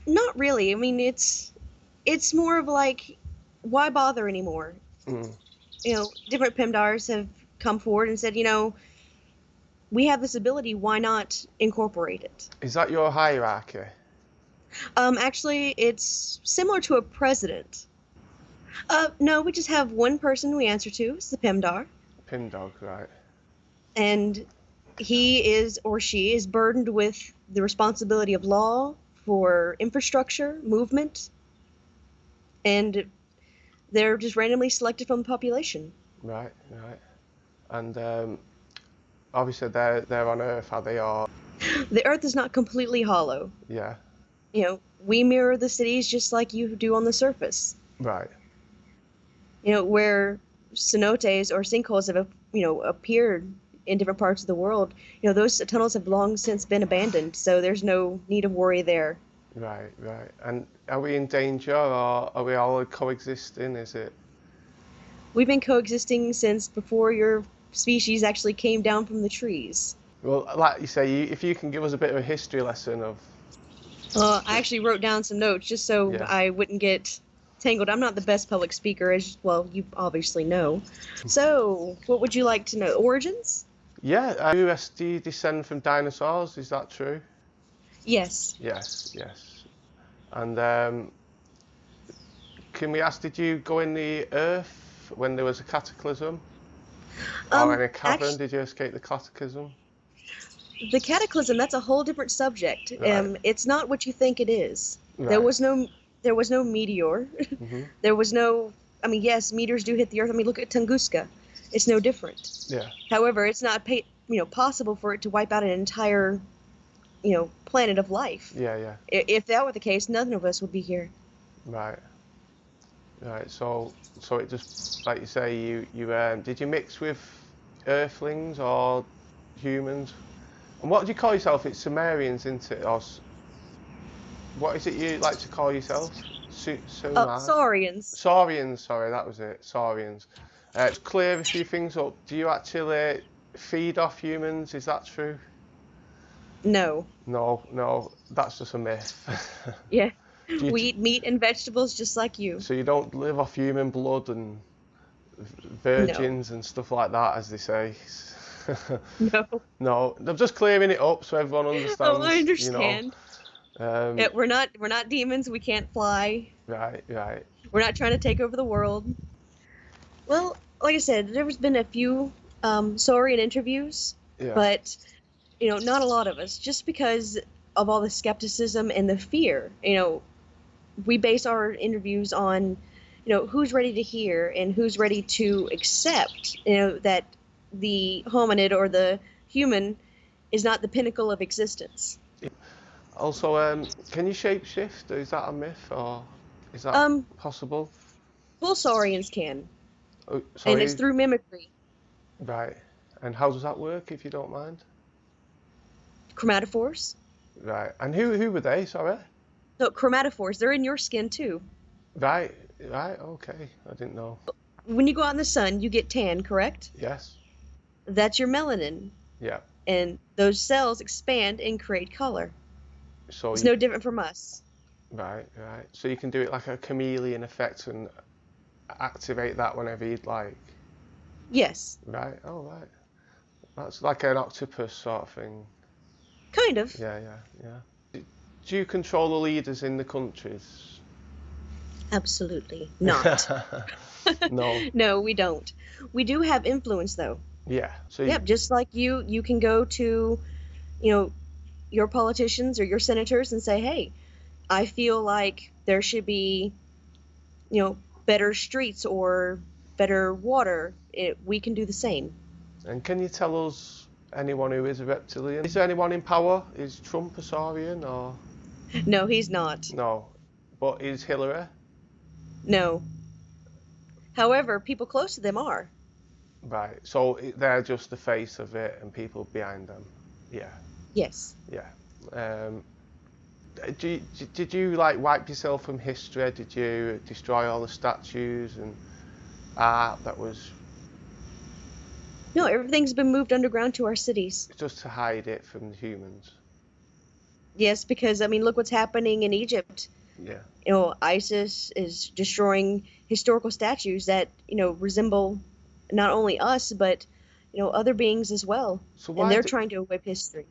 Not really. I mean, it's more of like, why bother anymore? Mm. Different PEMDARs have come forward and said, we have this ability, why not incorporate it? Is that your hierarchy? Actually, it's similar to a president. No, we just have one person we answer to. It's the PEMDAR, Pim dog, right? and he is or she is burdened with the responsibility of law for infrastructure, movement, and they're just randomly selected from the population. Right, right. And obviously they're on Earth, are they? Or The Earth is not completely hollow. yeah, We mirror the cities just like you do on the surface. right. Where cenotes or sinkholes have, appeared in different parts of the world, those tunnels have long since been abandoned, so there's no need of worry there. Right, right. And are we in danger or are we all coexisting? Is it? We've been coexisting since before your species actually came down from the trees. Well, like you say, if you can give us a bit of a history lesson of, I actually wrote down some notes just so yeah. I wouldn't get tangled. I'm not the best public speaker, as well, you obviously know. So, what would you like to know? Origins? Yeah, USD descend from dinosaurs, is that true? Yes. Yes, yes. And can we ask, did you go in the Earth when there was a cataclysm? Or in a cavern, Actually, did you escape the cataclysm? the Cataclysm, that's a whole different subject. Right, It's not what you think it is. There right. was no there was no meteor. Hmm. There was no I mean, yes, meteors do hit the earth. I mean, look at Tunguska. It's no different. Yeah, However, it's not possible for it to wipe out an entire, planet of life. yeah, yeah. If that were the case, none of us would be here. Right, right. So it just, like you say, did you mix with Earthlings or humans? And what do you call yourself? It's Sumerians, isn't it? What is it you like to call yourselves? Sumar? Saurians. Saurians, sorry, that was it. Saurians. To clear a few things up, do you actually feed off humans? Is that true? No. No, no, that's just a myth. Yeah. Do you, We eat meat and vegetables just like you. so you don't live off human blood and No. virgins and stuff like that, as they say. No. No, I'm just clearing it up so everyone Oh, I understands. understand. Um, We're not demons. We can't fly. right, right, We're not trying to take over the world. Well, like I said, there's been a few Saurian interviews, yeah. but not a lot of us, just because of all the skepticism and the fear. We base our interviews on, who's ready to hear and who's ready to accept, that the hominid or the human is not the pinnacle of existence. Also, can you shapeshift? Is that a myth or is that Um, possible? Full Saurians can, Oh, and it's sorry, through mimicry. right. And how does that work, if you don't mind? Chromatophores. Right. And who were they? Sorry. So chromatophores, they're in your skin too. Right, right. Okay, I didn't know. When you go out in the sun, you get tan, correct? Yes. That's your melanin, Yeah. and those cells expand and create color. So It's you no different from us. right, right. So you can do it like a chameleon effect and activate that whenever you'd like. Yes, Right. Oh, right. That's like an octopus sort of thing. kind of. Yeah, yeah, yeah. Do you control the leaders in the countries? Absolutely not. No. No, we don't. We do have influence, though. Yeah. So Yep, just like you can go to, you know, your politicians or your senators and say, hey, I feel like there should be, better streets or better water. We can do the same. and can you tell us anyone who is a reptilian? Is there anyone in power? Is Trump a Saurian or No, he's not. no? But is Hillary? No. However, people close to them are. Right. So they're just the face of it and people behind them. Yeah. Yes. Yeah. Um, did you like wipe yourself from history? Did you destroy all the statues and art that was No, everything's been moved underground to our cities. just to hide it from the humans? Yes, because I mean, look what's happening in Egypt. Yeah. ISIS is destroying historical statues that, resemble not only us, but, other beings as well. So And why? they're trying to wipe history.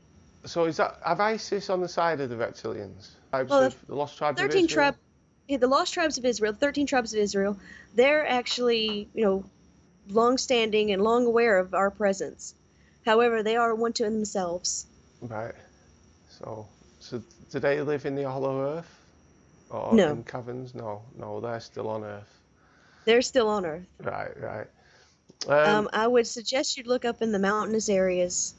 So is that have ISIS on the side of the reptilians? Tribes Well, of the lost tribes of 13 Israel. tribe, yeah, the lost tribes of Israel, 13 tribes of Israel, they're actually, long-standing and long aware of our presence. However, they are one to themselves. Right. So so do they live in the hollow earth or No, in caverns? No, no, they're still on Earth. they're still on Earth. Right, right. Um, I would suggest you look up in the mountainous areas.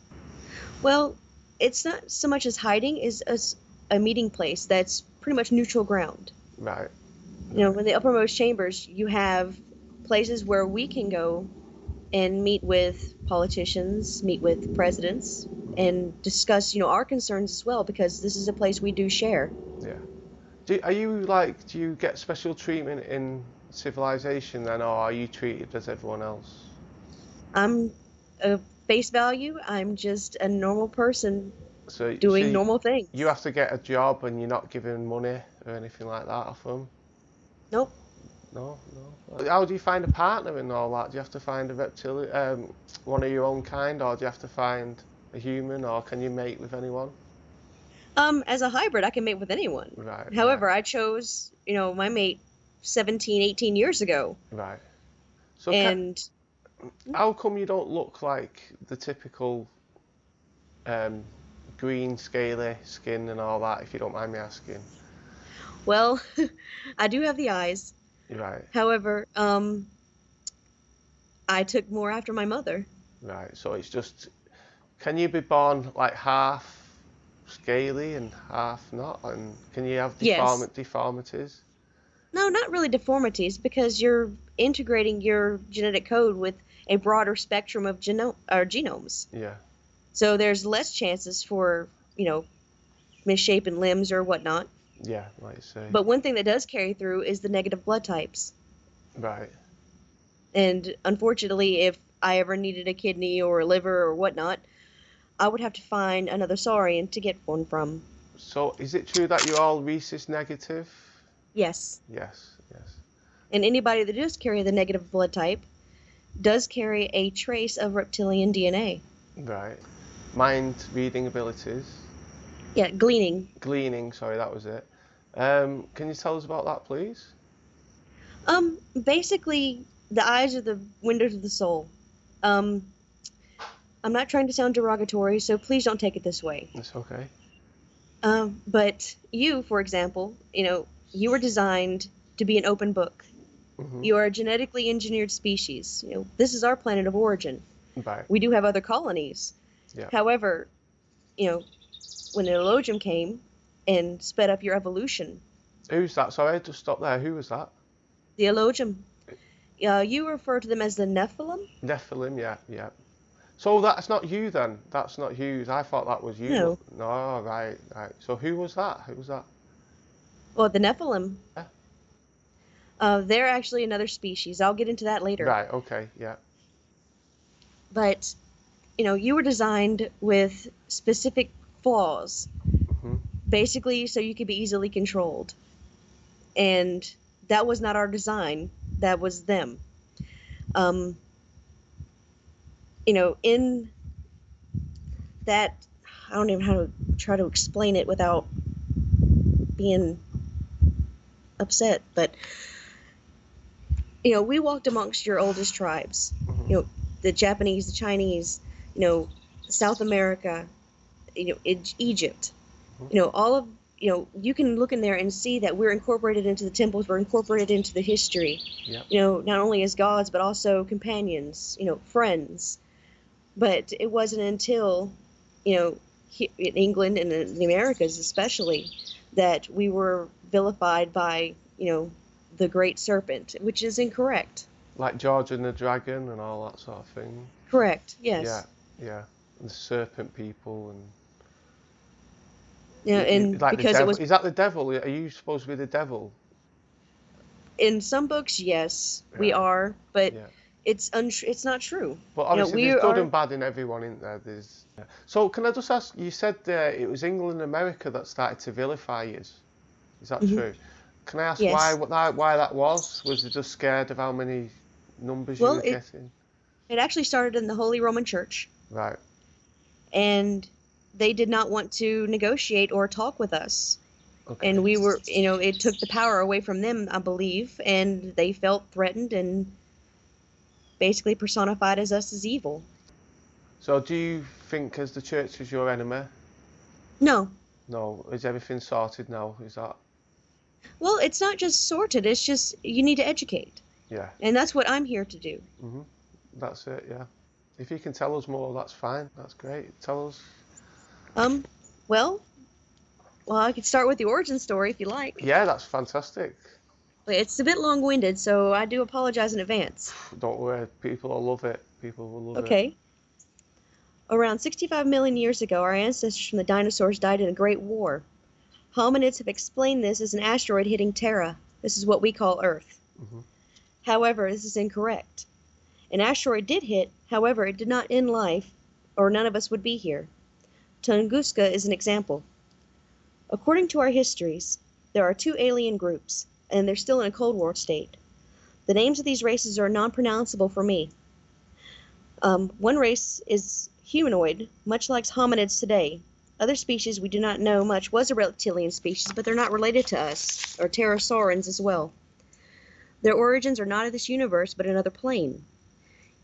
Well, it's not so much as hiding as a meeting place that's pretty much neutral ground. right, right. In the uppermost chambers, you have places where we can go and meet with politicians, meet with presidents, and discuss, our concerns as well, because this is a place we do share. Yeah. Do you get special treatment in civilization then, or are you treated as everyone else? I'm a face value, I'm just a normal person So, doing normal you things. have to get a job and you're not given money or anything like that off them? Nope. No, no. How do you find a partner and all that? Do you have to find a one of your own kind, or do you have to find a human, or can you mate with anyone? As a hybrid, I can mate with anyone. Right, right, However, I chose, my mate 17, 18 years ago. right. So, And how come you don't look like the typical um, green, scaly skin and all that, if you don't mind me asking? well, I do have the eyes. Right, However, I took more after my mother. right. So it's just, can you be born like half scaly and half not? And can you have Yes. deformities? No, not really deformities, because you're integrating your genetic code with a broader spectrum of genomes. Yeah, So there's less chances for, misshapen limbs or whatnot. yeah, like you say. But one thing that does carry through is the negative blood types. Right. And unfortunately, if I ever needed a kidney or a liver or whatnot, I would have to find another saurian to get one from. So is it true that you're all rhesus negative? Yes. Yes, yes. And anybody that does carry the negative blood type does carry a trace of reptilian DNA. Right. Mind reading abilities. Yeah, gleaning. Gleaning, sorry, that was it. Can you tell us about that, please? Basically, the eyes are the windows of the soul. Um, I'm not trying to sound derogatory, so please don't take it this way. It's okay. But you, for example, you were designed to be an open book. Hmm. You are a genetically engineered species. This is our planet of origin. Right. We do have other colonies. Yeah. However, you know, when the Elohim came and sped up your evolution, Who's that? Sorry, just stop there. Who was that? the Elohim, you refer to them as the Nephilim? Nephilim, yeah, yeah. So that's not you then? That's not you. I thought that was you. No. No, right, right. So who was that? Who was that? Well, the Nephilim, Yeah. they're actually another species. I'll get into that later. Right, okay, yeah. But, you were designed with specific flaws, Hmm. basically so you could be easily controlled. And that was not our design. That was them. Um, in that, I don't even know how to try to explain it without being upset, but we walked amongst your oldest tribes. Hmm. The Japanese, the Chinese, South America, Egypt. Hmm. All of you can look in there and see that we're incorporated into the temples, we're incorporated into the history. Yep. Not only as gods but also companions, friends. But it wasn't until in England and in the Americas especially that we were vilified by the great serpent, which is incorrect. Like George and the Dragon and all that sort of thing. Correct. Yeah, Yes. yeah. And the serpent people and And like the because it devil. was Is that the devil? Are you supposed to be the devil? in some books, yes, we Right. are, but Yeah. it's not true. But obviously We there's good are. and bad in everyone, isn't there? There's So can I just ask, you said it was England and America that started to vilify you. Is that Hmm. true? Can I ask Yes. why that was? Was they just scared of how many numbers you Well, were getting? it actually started in the Holy Roman Church, Right. and they did not want to negotiate or talk with us. And Okay. we were, it took the power away from them, I believe, and they felt threatened and basically personified us as evil. So do you think as the church is your enemy? No. No. Is everything sorted now? Is that? Well, it's not just sorted, it's just you need to educate. Yeah. And that's what I'm here to do. Mhm. That's it. Yeah. If you can tell us more, that's fine. That's great. Tell us. Um, well, I could start with the origin story if you like. Yeah, that's fantastic. But it's a bit long-winded, so I do apologize in advance. Don't worry, people will love it. People will love it. Okay. Around 65 million years ago, our ancestors from the dinosaurs died in a great war. Hominids have explained this as an asteroid hitting Terra. This is what we call Earth. Mhm. However, this is incorrect. An asteroid did hit, however, it did not end life, or none of us would be here. Tunguska is an example. According to our histories, there are two alien groups, and they're still in a Cold War state. The names of these races are non-pronounceable for me. One race is humanoid, much like hominids today. Other species we do not know much was a reptilian species, but they're not related to us, or pterosaurians as well. Their origins are not of this universe, but another plane.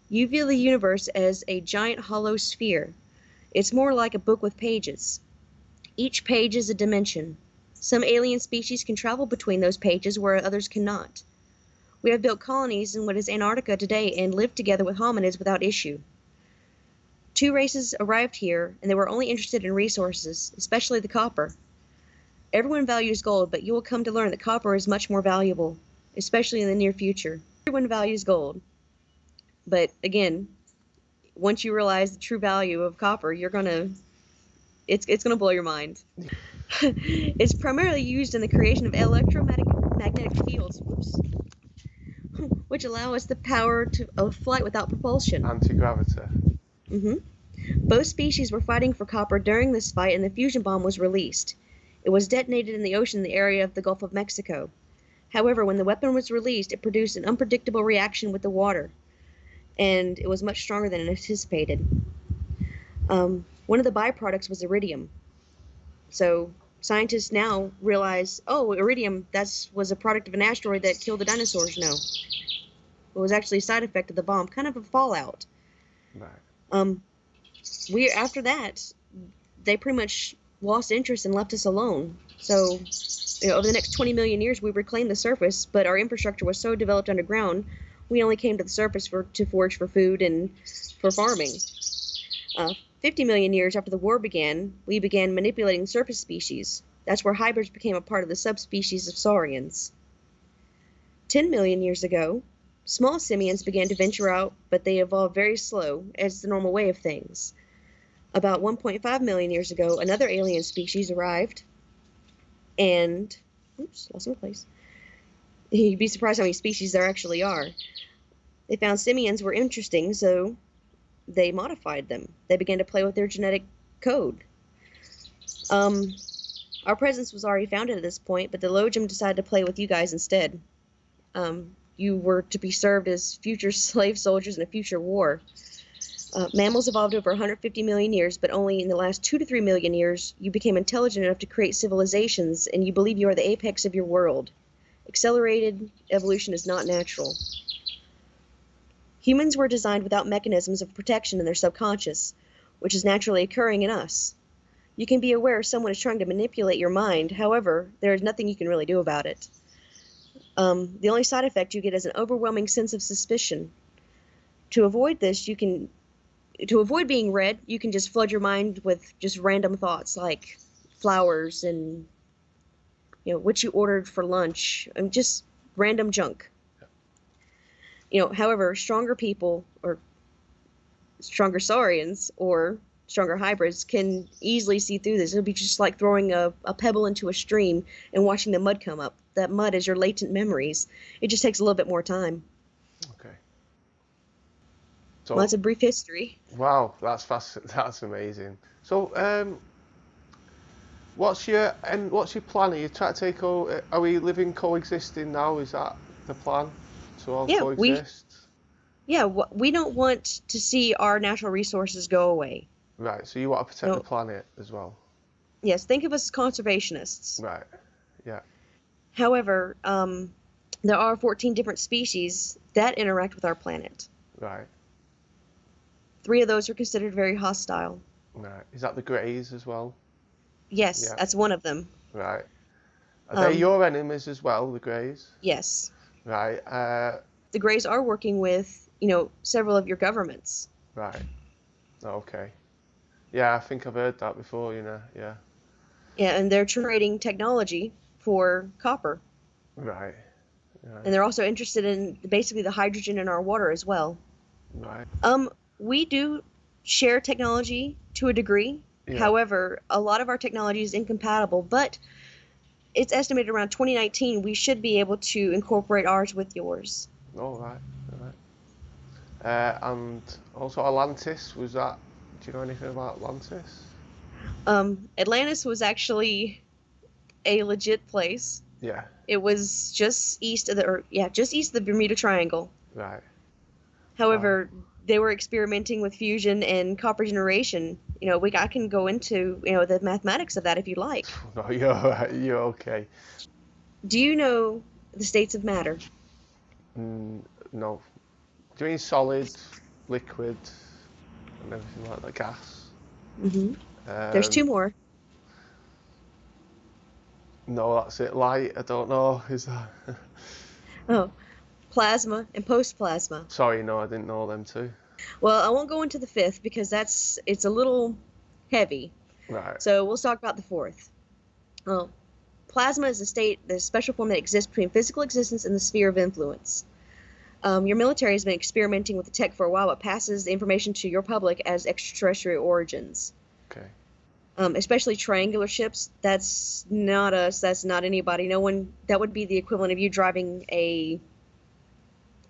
You view the universe as a giant hollow sphere. It's more like a book with pages. Each page is a dimension. Some alien species can travel between those pages where others cannot. We have built colonies in what is Antarctica today and lived together with hominids without issue. Two races arrived here, and they were only interested in resources, especially the copper. Everyone values gold, but you will come to learn that copper is much more valuable, especially in the near future. Everyone values gold. But again, once you realize the true value of copper, it's gonna blow your mind. It's primarily used in the creation of electromagnetic fields, which allow us the power of flight without propulsion. Anti-gravity. Hmm. Both species were fighting for copper during this fight, and the fusion bomb was released. It was detonated in the ocean in the area of the Gulf of Mexico. However, when the weapon was released, it produced an unpredictable reaction with the water, and it was much stronger than anticipated. One of the byproducts was iridium. So scientists now realize, oh, iridium, was a product of an asteroid that killed the dinosaurs. No, it was actually a side effect of the bomb, kind of a fallout. Right. After that, they pretty much lost interest and left us alone. So, over the next 20 million years, we reclaimed the surface, but our infrastructure was so developed underground, we only came to the surface to forage for food and for farming. 50 million years after the war began, we began manipulating surface species. That's where hybrids became a part of the subspecies of saurians. 10 million years ago, small simians began to venture out, but they evolved very slow, as the normal way of things. About 1.5 million years ago, another alien species arrived, and... Oops, lost my place. You'd be surprised how many species there actually are. They found simians were interesting, so they modified them. They began to play with their genetic code. Our presence was already founded at this point, but the Logim decided to play with you guys instead. You were to be served as future slave soldiers in a future war. Mammals evolved over 150 million years, but only in the last 2 to 3 million years, you became intelligent enough to create civilizations, and you believe you are the apex of your world. Accelerated evolution is not natural. Humans were designed without mechanisms of protection in their subconscious, which is naturally occurring in us. You can be aware someone is trying to manipulate your mind, however, there is nothing you can really do about it. The only side effect you get is an overwhelming sense of suspicion. To avoid this, to avoid being read, you can just flood your mind with just random thoughts like flowers and what you ordered for lunch, and just random junk. However, stronger people or stronger saurians or stronger hybrids can easily see through this. It'll be just like throwing a pebble into a stream and watching the mud come up. That mud is your latent memories. It just takes a little bit more time. Okay. Well, So that's a brief history. wow, that's fast. That's amazing. So what's your plan? Are you trying to take over? Are we living coexisting now? Is that the plan? To all Yeah, coexist? we don't want to see our natural resources go away. Right. So you want to protect the No, planet as well? yes, think of us as conservationists. Right. Yeah. However, there are 14 different species that interact with our planet. Right. 3 of those are considered very hostile. Right. Is that the greys as well? Yes, Yeah. that's one of them. Right. Are they Um, your enemies as well, the greys? yes, Right. the Greys are working with, several of your governments. Right. Okay. Yeah, I think I've heard that before. Yeah. Yeah, and they're trading technology for copper. Right. Right. And they're also interested in basically the hydrogen in our water as well. Right. We do share technology to a degree. Yeah. However, a lot of our technology is incompatible, but it's estimated around 2019 we should be able to incorporate ours with yours. All right. All right. And also Atlantis, was that? Do you know anything about Atlantis? Atlantis was actually a legit place. Yeah. It was just east of the Bermuda Triangle. Right. Wow. However, they were experimenting with fusion and copper generation. I can go into, the mathematics of that if you like. No, you're all right. You're okay. Do you know the states of matter? Mm, no. Do you mean solid, liquid, and everything like that? Gas? Hmm. There's Um, 2 more. no, that's it. Light. I don't know. Is that? Oh, plasma and post-plasma. Sorry, no, I didn't know them too. Well, I won't go into the 5th because it's a little heavy. Right. So we'll talk about the 4th. Well, plasma is the special form that exists between physical existence and the sphere of influence. Your military has been experimenting with the tech for a while, but passes the information to your public as extraterrestrial origins. Okay. Especially triangular ships. That's not us. That's not anybody. No one. That would be the equivalent of you driving a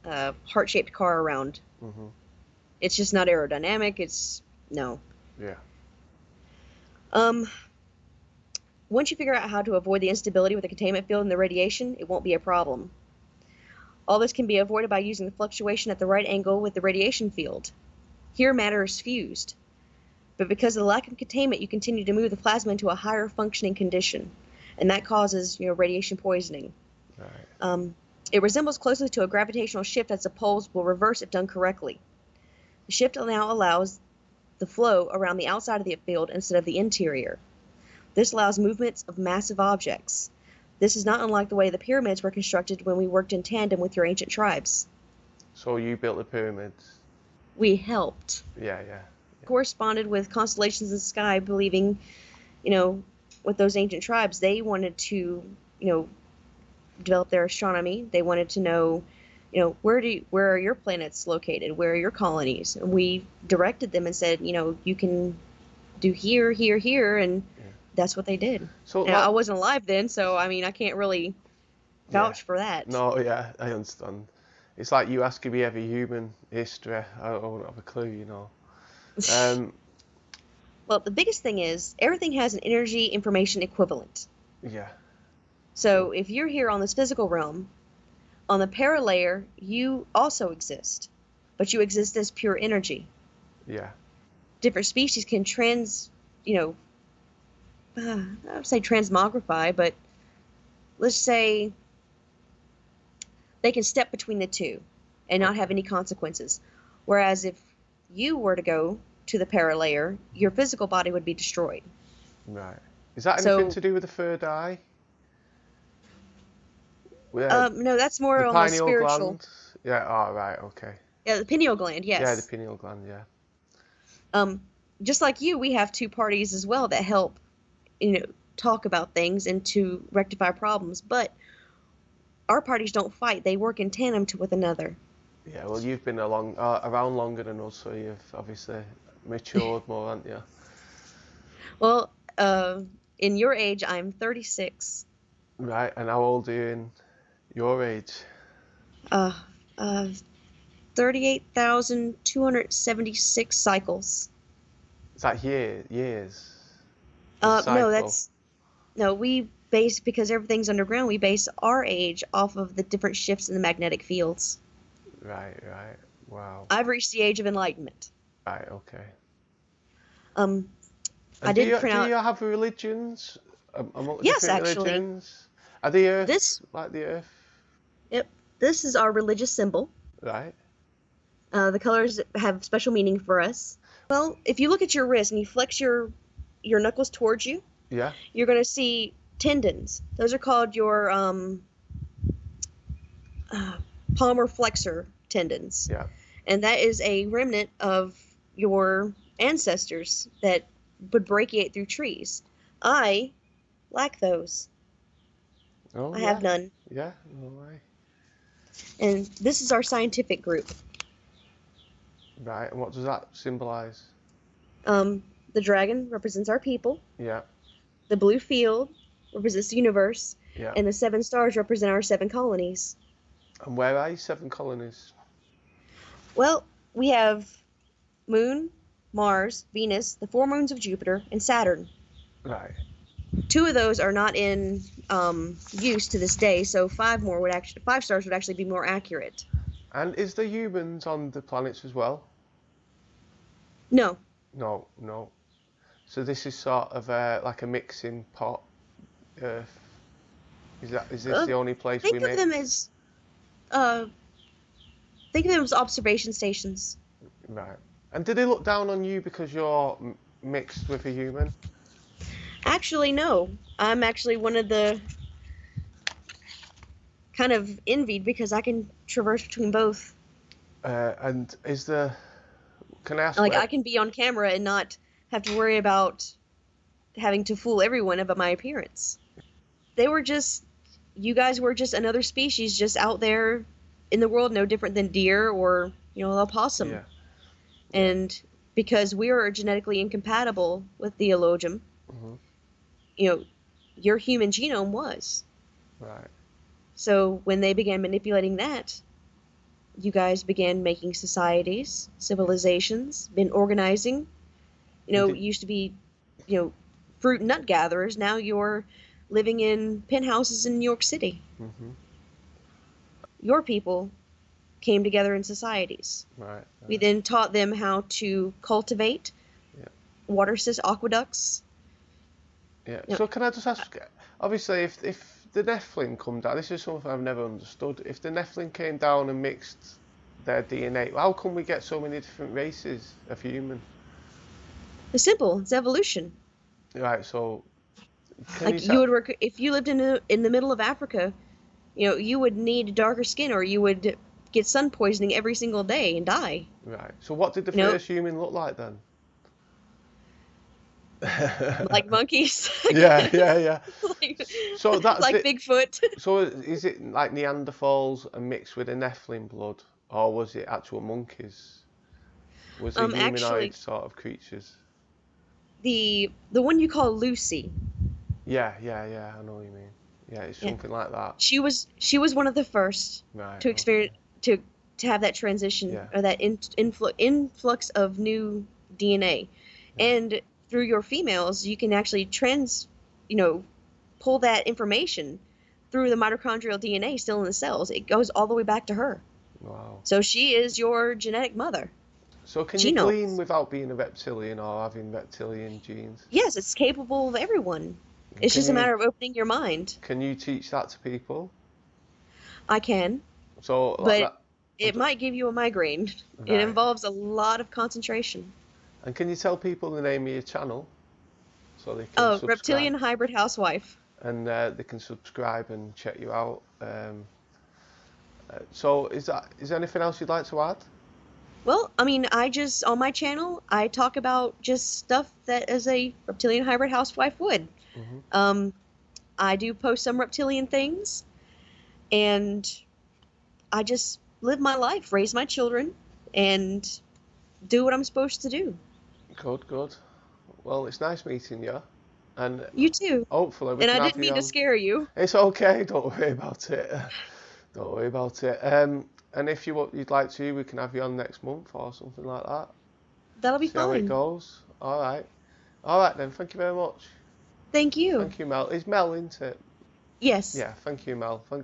heart-shaped car around. Mhm. It's just not aerodynamic. It's no. Yeah. Um, Once you figure out how to avoid the instability with the containment field and the radiation, it won't be a problem. All this can be avoided by using the fluctuation at the right angle with the radiation field. Here, matter is fused. But because of the lack of containment, you continue to move the plasma into a higher functioning condition, and that causes, radiation poisoning. Right. It resembles closely to a gravitational shift as the poles will reverse if done correctly. The shift now allows the flow around the outside of the field instead of the interior. This allows movements of massive objects. This is not unlike the way the pyramids were constructed when we worked in tandem with your ancient tribes. So you built the pyramids? We helped. Yeah. Corresponded with constellations in the sky, believing, with those ancient tribes, they wanted to, develop their astronomy. They wanted to know, where are your planets located? Where are your colonies? And we directed them and said, you can do here, here, here, and Yeah. that's what they did. So Now, I like, wasn't alive then, so I can't really yeah. vouch for that. No, yeah, I understand. It's like you asking me every human history. I don't have a clue. Um, Well, the biggest thing is everything has an energy information equivalent. yeah. So if you're here on this physical realm, on the paralayer, you also exist, but you exist as pure energy. Yeah. Different species can I would say transmogrify, but let's say they can step between the two and not have any consequences. Whereas if you were to go to the paralayer, your physical body would be destroyed. Right. Is that anything So, to do with the third eye? Yeah. no, that's more The on the pineal spiritual. gland? Yeah. Oh, right. Okay. Yeah, the pineal gland, Yeah, the yes. pineal gland. Yeah. Um, just like you, we have 2 parties as well that help, talk about things and to rectify problems. But our parties don't fight; they work in tandem with another. Yeah. Well, you've been around longer than us, so you've obviously matured more, haven't you? Well, in your age, I'm 36. Right. And how old are you in your age? Uh, uh, 38,276 cycles. Is that years? The No, cycle. that's no. We base because everything's underground. We base our age off of the different shifts in the magnetic fields. Right. Wow. I've reached the age of enlightenment. Right, okay. Um, I And did print do out. you have religions? Among Yes, different actually, religions? Are the Earth this like the Earth? yep, this is our religious symbol. Right. The colors have special meaning for us. Well, if you look at your wrist and you flex your knuckles towards you, Yeah. you're going to see tendons. Those are called your uh, palmar flexor tendons, Yeah. and that is a remnant of your ancestors that would brachiate through trees. I lack those. Oh I yeah. have none. Yeah. No way. And this is our scientific group. Right. And what does that symbolize? The dragon represents our people. Yeah. The blue field represents the universe, Yeah. and the seven stars represent our seven colonies. And where are you? 7 colonies. Well, we have Moon, Mars, Venus, the four moons of Jupiter, and Saturn. Right. Two of those are not in use to this day, so five stars would actually be more accurate. And is there humans on the planets as well? No. No. So this is sort of like a mixing pot, Earth. Is this the only place we Think of make? them as uh, think of them as observation stations. Right. And do they look down on you because you're mixed with a human? Actually, no. I'm actually one of the kind of envied because I can traverse between both. And is there? Can I ask Like where? I can be on camera and not have to worry about having to fool everyone about my appearance. You guys were just another species just out there in the world, no different than deer or, a possum. Yeah. And because we are genetically incompatible with the Elohim, Hmm. Your human genome was. Right. So when they began manipulating that, you guys began making societies, civilizations, been organizing. Used to be, fruit and nut gatherers. Now you're living in penthouses in New York City. Hmm. Your people came together in societies. Right. We then taught them how to cultivate water aqueducts. Yeah. No. So can I just ask? Obviously, if the Nephilim come down, this is something I've never understood. If the Nephilim came down and mixed their DNA, how come we get so many different races of human? It's simple. It's evolution. Right. So can you Like you tell? would work if you lived in the middle of Africa. You would need darker skin, or you would get sun poisoning every single day and die. Right. So what did the You know, first human look like then? like monkeys, Yeah. like, So that's like it. Bigfoot. So is it like Neanderthals and mixed with a Nephilim blood, or was it actual monkeys? Was it humanoid Actually, sort of creatures? the one you call Lucy, Yeah. I know what you mean. Yeah, it's yeah, something like that. she was one of the first Right. to Okay. experience to have that transition Yeah. or that influx of new DNA, Yeah. and through your females, you can actually pull that information through the mitochondrial DNA still in the cells. It goes all the way back to her. Wow. So she is your genetic mother. So can you glean Genomes. without being a reptilian or having reptilian genes? Yes, it's capable of everyone. And It's just a matter of opening your mind. can you teach that to people? I can, So like but that. it might give you a migraine. It Right. involves a lot of concentration. And can you tell people the name of your channel so they can Oh, subscribe Reptilian Hybrid Housewife. and they can subscribe and check you out? So is there anything else you'd like to add? Well, I mean, on my channel, I talk about just stuff that as a Reptilian Hybrid Housewife would. Hmm. I do post some reptilian things, and I just live my life, raise my children, and do what I'm supposed to do. Good. Well, it's nice meeting you, and You too. hopefully we And can I have didn't you mean to on. scare you. It's okay. Don't worry about it. Don't worry about it. And if you'd like to, we can have you on next month or something like that. That'll be See how it fine. goes. All right. All right then. Thank you very much. Thank you. Thank you, Mel. Is Mel, isn't it? Yes. Yeah. Thank you, Mel. Thank